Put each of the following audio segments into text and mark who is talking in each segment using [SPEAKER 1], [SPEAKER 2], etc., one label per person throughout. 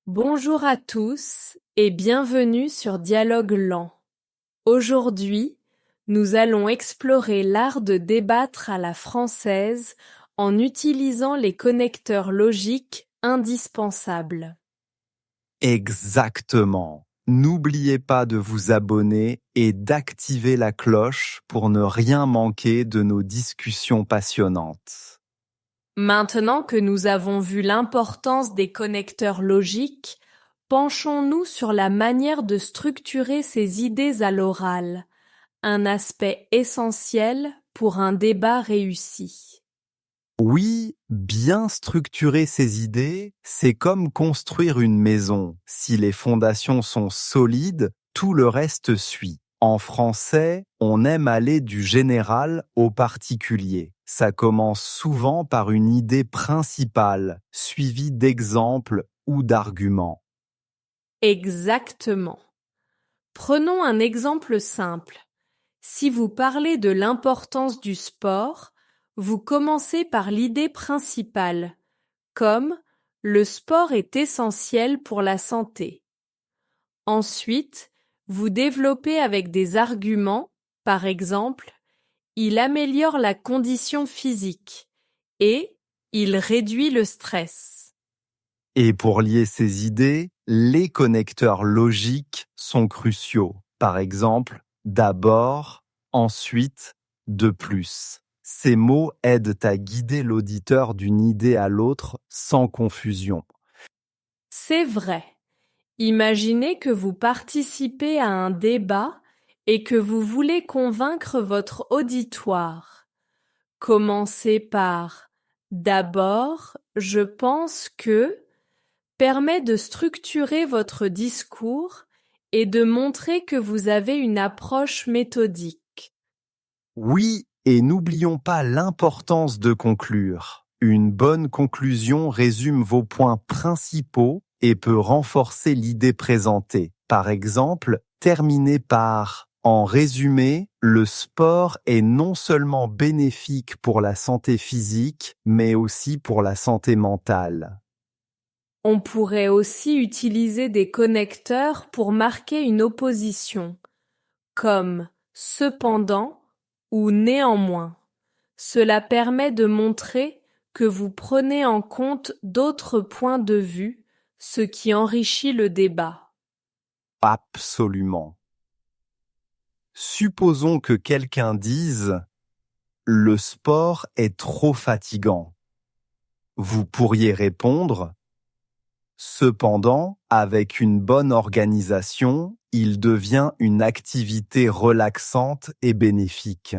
[SPEAKER 1] Bonjour à tous et bienvenue sur Dialogue Lent. Aujourd'hui, nous allons explorer l'art de débattre à la française en utilisant les connecteurs logiques indispensables.
[SPEAKER 2] Exactement. N'oubliez pas de vous abonner et d'activer la cloche pour ne rien manquer de nos discussions passionnantes.
[SPEAKER 1] Maintenant que nous avons vu l'importance des connecteurs logiques, penchons-nous sur la manière de structurer ces idées à l'oral, un aspect essentiel pour un débat réussi.
[SPEAKER 2] Oui, bien structurer ses idées, c'est comme construire une maison. Si les fondations sont solides, tout le reste suit. En français, on aime aller du général au particulier. Ça commence souvent par une idée principale, suivie d'exemples ou d'arguments.
[SPEAKER 1] Exactement. Prenons un exemple simple. Si vous parlez de l'importance du sport, vous commencez par l'idée principale, comme le sport est essentiel pour la santé. Ensuite, vous développez avec des arguments, par exemple, il améliore la condition physique et il réduit le stress.
[SPEAKER 2] Et pour lier ces idées, les connecteurs logiques sont cruciaux. Par exemple, d'abord, ensuite, de plus. Ces mots aident à guider l'auditeur d'une idée à l'autre sans confusion.
[SPEAKER 1] C'est vrai. Imaginez que vous participez à un débat et que vous voulez convaincre votre auditoire. Commencez par d'abord, je pense que permet de structurer votre discours et de montrer que vous avez une approche méthodique.
[SPEAKER 2] Oui, et n'oublions pas l'importance de conclure. Une bonne conclusion résume vos points principaux et peut renforcer l'idée présentée. Par exemple, terminer par en résumé, le sport est non seulement bénéfique pour la santé physique, mais aussi pour la santé mentale.
[SPEAKER 1] On pourrait aussi utiliser des connecteurs pour marquer une opposition, comme cependant ou néanmoins. Cela permet de montrer que vous prenez en compte d'autres points de vue, ce qui enrichit le débat.
[SPEAKER 2] Absolument. Supposons que quelqu'un dise « Le sport est trop fatigant ». Vous pourriez répondre « Cependant, avec une bonne organisation, il devient une activité relaxante et bénéfique ».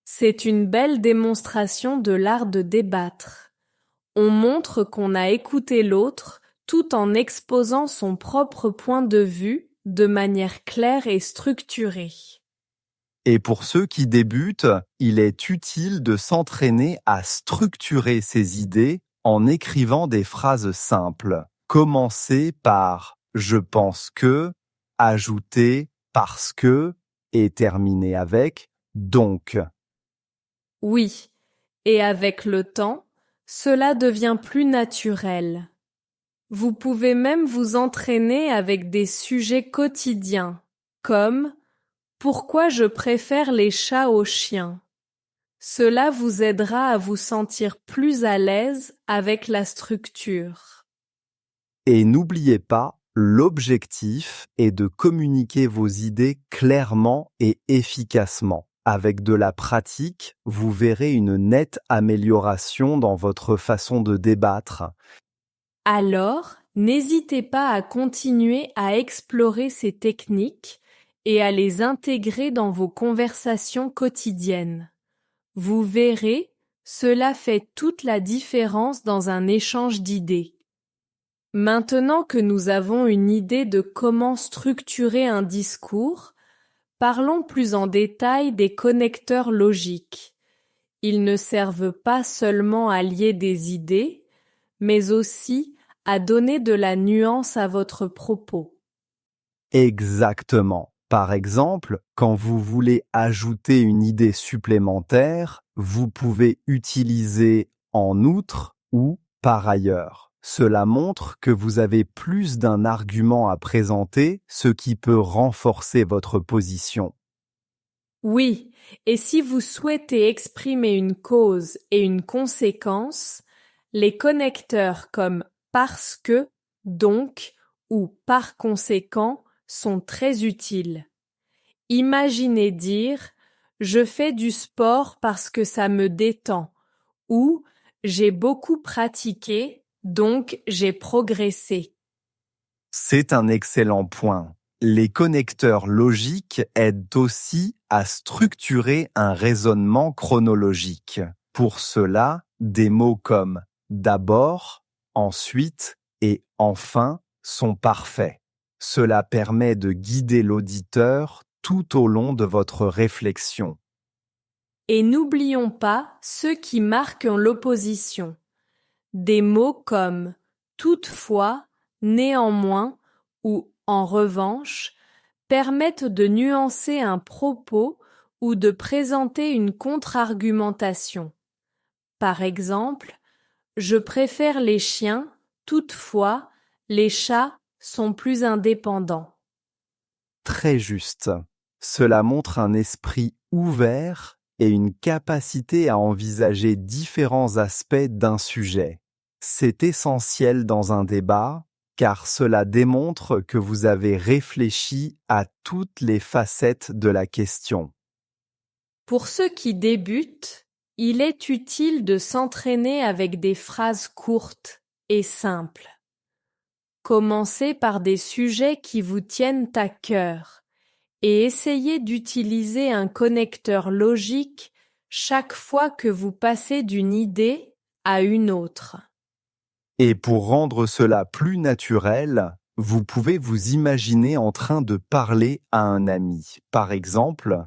[SPEAKER 1] C'est une belle démonstration de l'art de débattre. On montre qu'on a écouté l'autre tout en exposant son propre point de vue de manière claire et structurée.
[SPEAKER 2] Et pour ceux qui débutent, il est utile de s'entraîner à structurer ses idées en écrivant des phrases simples. Commencez par « je pense que », ajouter « parce que » et terminer avec « donc ».
[SPEAKER 1] Oui, et avec le temps, cela devient plus naturel. Vous pouvez même vous entraîner avec des sujets quotidiens, comme pourquoi je préfère les chats aux chiens. Cela vous aidera à vous sentir plus à l'aise avec la structure.
[SPEAKER 2] Et n'oubliez pas, l'objectif est de communiquer vos idées clairement et efficacement. Avec de la pratique, vous verrez une nette amélioration dans votre façon de débattre.
[SPEAKER 1] Alors, n'hésitez pas à continuer à explorer ces techniques et à les intégrer dans vos conversations quotidiennes. Vous verrez, cela fait toute la différence dans un échange d'idées. Maintenant que nous avons une idée de comment structurer un discours, parlons plus en détail des connecteurs logiques. Ils ne servent pas seulement à lier des idées, mais aussi à donner de la nuance à votre propos.
[SPEAKER 2] Exactement. Par exemple, quand vous voulez ajouter une idée supplémentaire, vous pouvez utiliser en outre ou par ailleurs. Cela montre que vous avez plus d'un argument à présenter, ce qui peut renforcer votre position.
[SPEAKER 1] Oui, et si vous souhaitez exprimer une cause et une conséquence, les connecteurs comme parce que, donc ou par conséquent sont très utiles. Imaginez dire je fais du sport parce que ça me détend ou j'ai beaucoup pratiqué, donc j'ai progressé.
[SPEAKER 2] C'est un excellent point. Les connecteurs logiques aident aussi à structurer un raisonnement chronologique. Pour cela, des mots comme d'abord, ensuite et enfin sont parfaits. Cela permet de guider l'auditeur tout au long de votre réflexion.
[SPEAKER 1] Et n'oublions pas ceux qui marquent l'opposition. Des mots comme toutefois, néanmoins ou en revanche permettent de nuancer un propos ou de présenter une contre-argumentation. Par exemple, je préfère les chiens, toutefois, les chats sont plus indépendants.
[SPEAKER 2] Très juste. Cela montre un esprit ouvert et une capacité à envisager différents aspects d'un sujet. C'est essentiel dans un débat car cela démontre que vous avez réfléchi à toutes les facettes de la question.
[SPEAKER 1] Pour ceux qui débutent, il est utile de s'entraîner avec des phrases courtes et simples. Commencez par des sujets qui vous tiennent à cœur et essayez d'utiliser un connecteur logique chaque fois que vous passez d'une idée à une autre.
[SPEAKER 2] Et pour rendre cela plus naturel, vous pouvez vous imaginer en train de parler à un ami. Par exemple,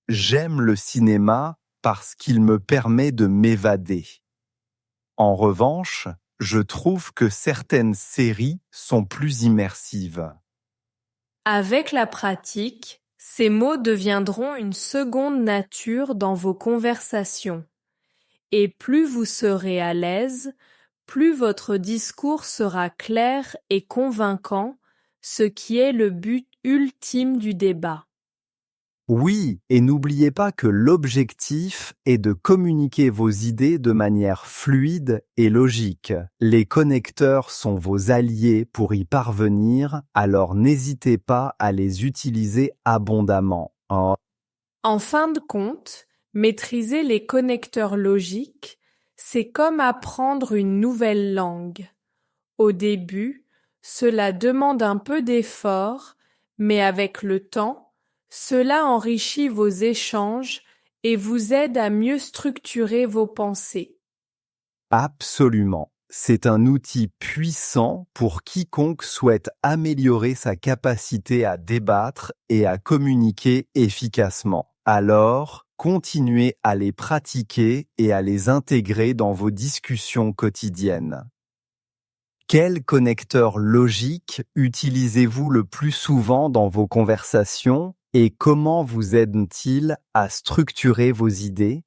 [SPEAKER 2] j'aime le cinéma parce qu'il me permet de m'évader. En revanche, je trouve que certaines séries sont plus immersives.
[SPEAKER 1] Avec la pratique, ces mots deviendront une seconde nature dans vos conversations. Et plus vous serez à l'aise, plus votre discours sera clair et convaincant, ce qui est le but ultime du débat.
[SPEAKER 2] Oui, et n'oubliez pas que l'objectif est de communiquer vos idées de manière fluide et logique. Les connecteurs sont vos alliés pour y parvenir, alors n'hésitez pas à les utiliser abondamment.
[SPEAKER 1] En fin de compte, maîtriser les connecteurs logiques, c'est comme apprendre une nouvelle langue. Au début, cela demande un peu d'effort, mais avec le temps, cela enrichit vos échanges et vous aide à mieux structurer vos pensées.
[SPEAKER 2] Absolument. C'est un outil puissant pour quiconque souhaite améliorer sa capacité à débattre et à communiquer efficacement. Alors, continuez à les pratiquer et à les intégrer dans vos discussions quotidiennes. Quel connecteur logique utilisez-vous le plus souvent dans vos conversations et comment vous aide-t-il à structurer vos idées?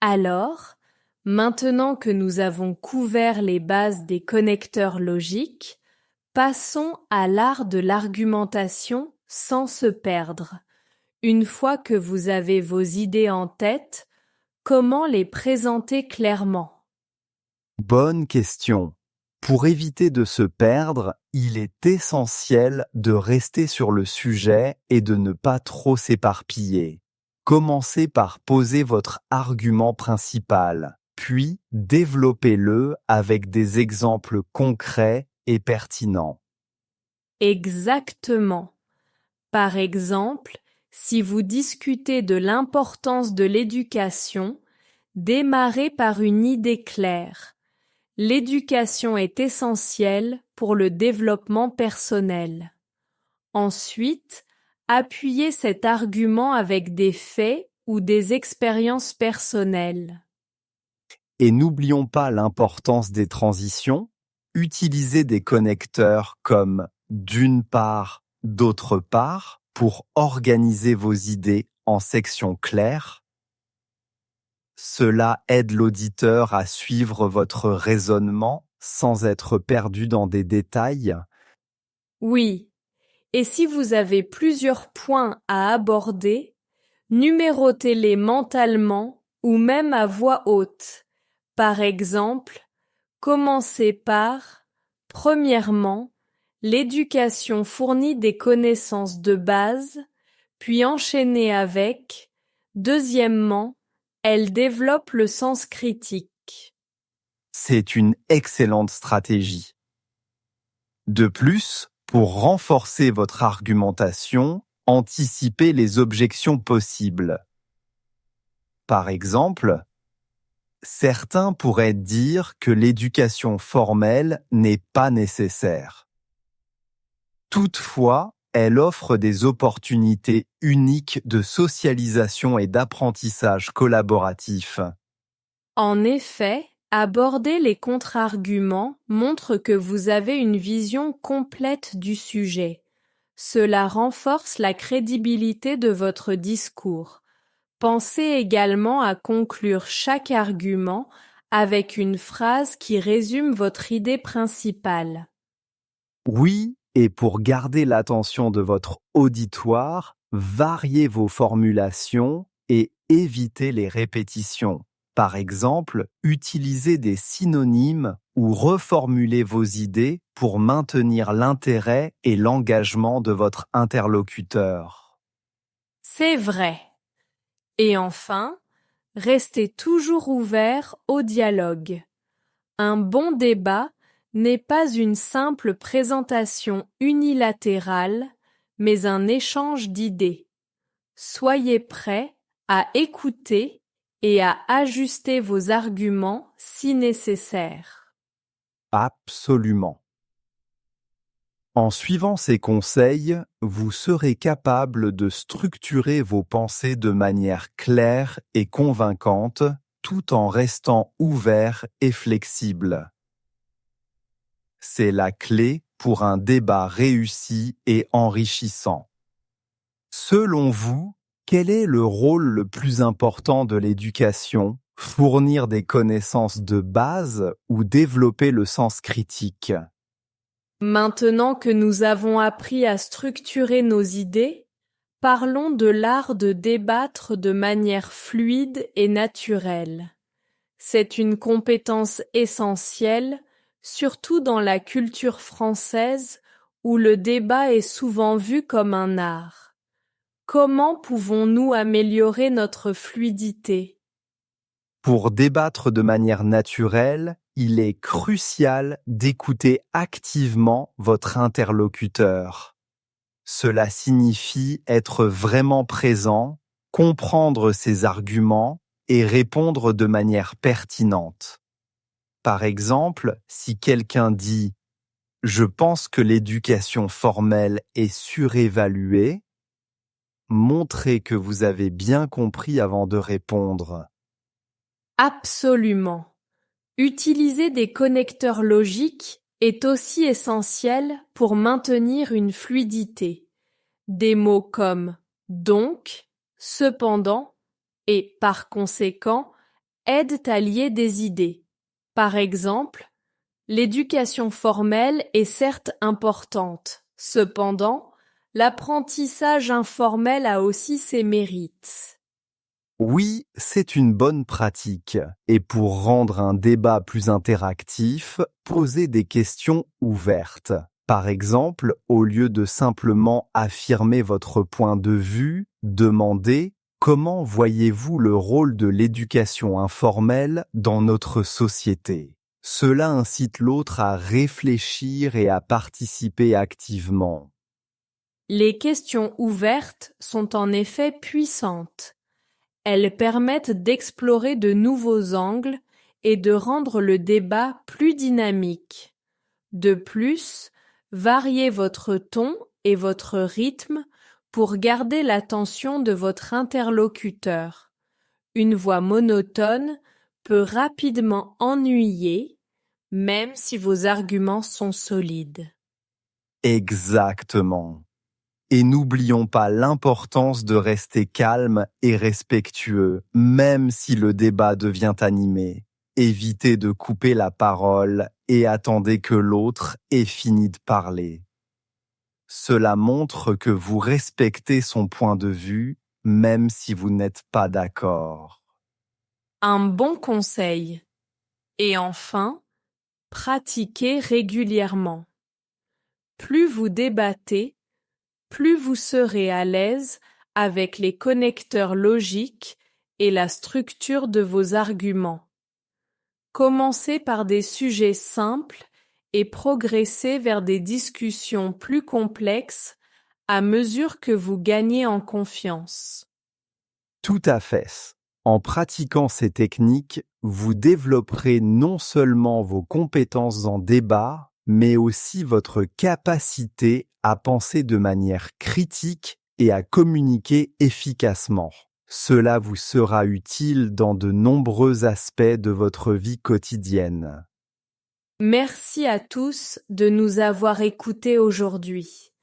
[SPEAKER 1] Alors, maintenant que nous avons couvert les bases des connecteurs logiques, passons à l'art de l'argumentation sans se perdre. Une fois que vous avez vos idées en tête, comment les présenter clairement?
[SPEAKER 2] Bonne question. Pour éviter de se perdre, il est essentiel de rester sur le sujet et de ne pas trop s'éparpiller. Commencez par poser votre argument principal, puis développez-le avec des exemples concrets et pertinents.
[SPEAKER 1] Exactement. Par exemple, si vous discutez de l'importance de l'éducation, démarrez par une idée claire. L'éducation est essentielle pour le développement personnel. Ensuite, appuyez cet argument avec des faits ou des expériences personnelles.
[SPEAKER 2] Et n'oublions pas l'importance des transitions. Utilisez des connecteurs comme d'une part, d'autre part pour organiser vos idées en sections claires. Cela aide l'auditeur à suivre votre raisonnement sans être perdu dans des détails?
[SPEAKER 1] Oui. Et si vous avez plusieurs points à aborder, numérotez-les mentalement ou même à voix haute. Par exemple, commencez par premièrement, l'éducation fournit des connaissances de base, puis enchaînez avec deuxièmement, elle développe le sens critique.
[SPEAKER 2] C'est une excellente stratégie. De plus, pour renforcer votre argumentation, anticipez les objections possibles. Par exemple, certains pourraient dire que l'éducation formelle n'est pas nécessaire. Toutefois, elle offre des opportunités uniques de socialisation et d'apprentissage collaboratif.
[SPEAKER 1] En effet, aborder les contre-arguments montre que vous avez une vision complète du sujet. Cela renforce la crédibilité de votre discours. Pensez également à conclure chaque argument avec une phrase qui résume votre idée principale.
[SPEAKER 2] Oui, et pour garder l'attention de votre auditoire, variez vos formulations et évitez les répétitions. Par exemple, utilisez des synonymes ou reformulez vos idées pour maintenir l'intérêt et l'engagement de votre interlocuteur.
[SPEAKER 1] C'est vrai. Et enfin, restez toujours ouvert au dialogue. Un bon débat n'est pas une simple présentation unilatérale, mais un échange d'idées. Soyez prêt à écouter et à ajuster vos arguments si nécessaire.
[SPEAKER 2] Absolument. En suivant ces conseils, vous serez capable de structurer vos pensées de manière claire et convaincante, tout en restant ouvert et flexible. C'est la clé pour un débat réussi et enrichissant. Selon vous, quel est le rôle le plus important de l'éducation? Fournir des connaissances de base ou développer le sens critique?
[SPEAKER 1] Maintenant que nous avons appris à structurer nos idées, parlons de l'art de débattre de manière fluide et naturelle. C'est une compétence essentielle, surtout dans la culture française où le débat est souvent vu comme un art. Comment pouvons-nous améliorer notre fluidité?
[SPEAKER 2] Pour débattre de manière naturelle, il est crucial d'écouter activement votre interlocuteur. Cela signifie être vraiment présent, comprendre ses arguments et répondre de manière pertinente. Par exemple, si quelqu'un dit « Je pense que l'éducation formelle est surévaluée », montrez que vous avez bien compris avant de répondre.
[SPEAKER 1] Absolument. Utiliser des connecteurs logiques est aussi essentiel pour maintenir une fluidité. Des mots comme donc, cependant et par conséquent aident à lier des idées. Par exemple, l'éducation formelle est certes importante. Cependant, l'apprentissage informel a aussi ses mérites.
[SPEAKER 2] Oui, c'est une bonne pratique. Et pour rendre un débat plus interactif, posez des questions ouvertes. Par exemple, au lieu de simplement affirmer votre point de vue, demandez « Comment voyez-vous le rôle de l'éducation informelle dans notre société ?» Cela incite l'autre à réfléchir et à participer activement.
[SPEAKER 1] Les questions ouvertes sont en effet puissantes. Elles permettent d'explorer de nouveaux angles et de rendre le débat plus dynamique. De plus, variez votre ton et votre rythme pour garder l'attention de votre interlocuteur. Une voix monotone peut rapidement ennuyer, même si vos arguments sont solides.
[SPEAKER 2] Exactement. Et n'oublions pas l'importance de rester calme et respectueux, même si le débat devient animé. évitez de couper la parole et attendez que l'autre ait fini de parler. Cela montre que vous respectez son point de vue, même si vous n'êtes pas d'accord.
[SPEAKER 1] Un bon conseil. Et enfin, pratiquez régulièrement. Plus vous débattez, plus vous serez à l'aise avec les connecteurs logiques et la structure de vos arguments. Commencez par des sujets simples et progressez vers des discussions plus complexes à mesure que vous gagnez en confiance.
[SPEAKER 2] Tout à fait. En pratiquant ces techniques, vous développerez non seulement vos compétences en débat, mais aussi votre capacité à penser de manière critique et à communiquer efficacement. Cela vous sera utile dans de nombreux aspects de votre vie quotidienne.
[SPEAKER 1] Merci à tous de nous avoir écoutés aujourd'hui.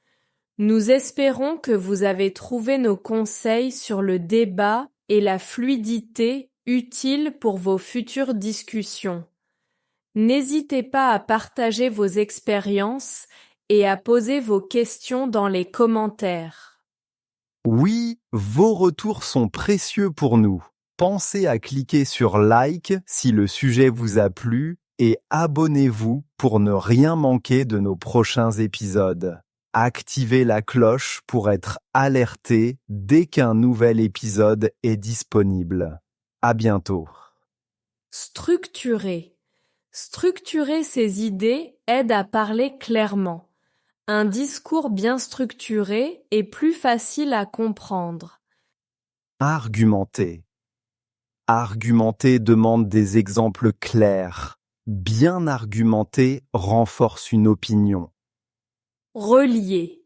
[SPEAKER 1] Nous espérons que vous avez trouvé nos conseils sur le débat et la fluidité utiles pour vos futures discussions. N'hésitez pas à partager vos expériences et à poser vos questions dans les commentaires.
[SPEAKER 2] Oui, vos retours sont précieux pour nous. Pensez à cliquer sur like si le sujet vous a plu et abonnez-vous pour ne rien manquer de nos prochains épisodes. Activez la cloche pour être alerté dès qu'un nouvel épisode est disponible. À bientôt.
[SPEAKER 1] Structurer. Structurer ses idées aide à parler clairement. Un discours bien structuré est plus facile à comprendre.
[SPEAKER 2] Argumenter. Argumenter demande des exemples clairs. Bien argumenter renforce une opinion.
[SPEAKER 1] Relier.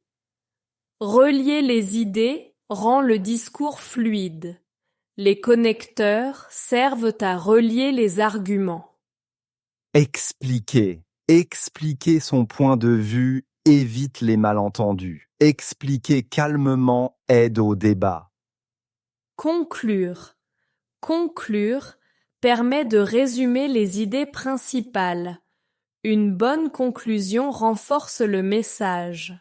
[SPEAKER 1] Relier les idées rend le discours fluide. Les connecteurs servent à relier les arguments.
[SPEAKER 2] Expliquer. Expliquer son point de vue évite les malentendus. Expliquer calmement aide au débat.
[SPEAKER 1] Conclure. Conclure permet de résumer les idées principales. Une bonne conclusion renforce le message.